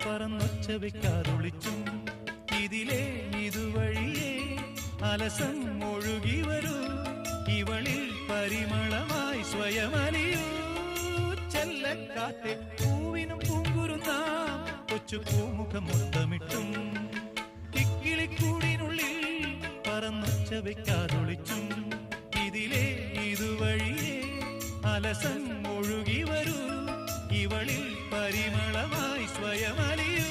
പറന്നൊച്ച വെക്കാതൊളിച്ചും ഇതിലേ ഇതുവഴിയേ അലസം ഒഴുകി വരൂ ഇവളിൽ പരിമളമായി സ്വയമലിയൂ ചെല്ലക്കാറ്റെ പൂവിനും പൂങ്കുരുന്നാം കൊച്ചു പൂമുഖം മുത്തമിട്ടും കിക്കിളിക്കൂടിനുള്ളിൽ പറന്നൊച്ച വെക്കാതൊളിച്ചും ഇതിലേ ഇതുവഴിയേ അലസം ഒഴുകി വരൂ ഇവളിൽ പരിമളമായി സ്വയമലിയൂ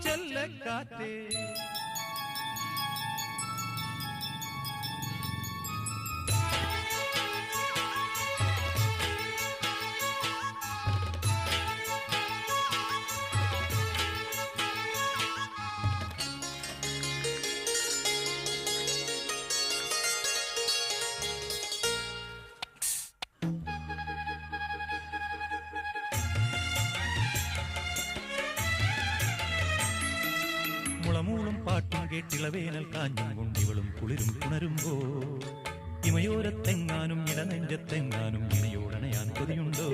ചെല്ലക്കാറ്റേ മുളമൂളും പാട്ടും കേട്ടിളവേനൽ കാഞ്ഞും കൊണ്ടിവളും കുളിരും പുണരുമ്പോ ഇമയോരത്തെങ്ങാനും ഇടനെഞ്ചത്തെങ്ങാനും ഇണയോടണയാൻ കൊതിയുണ്ടോ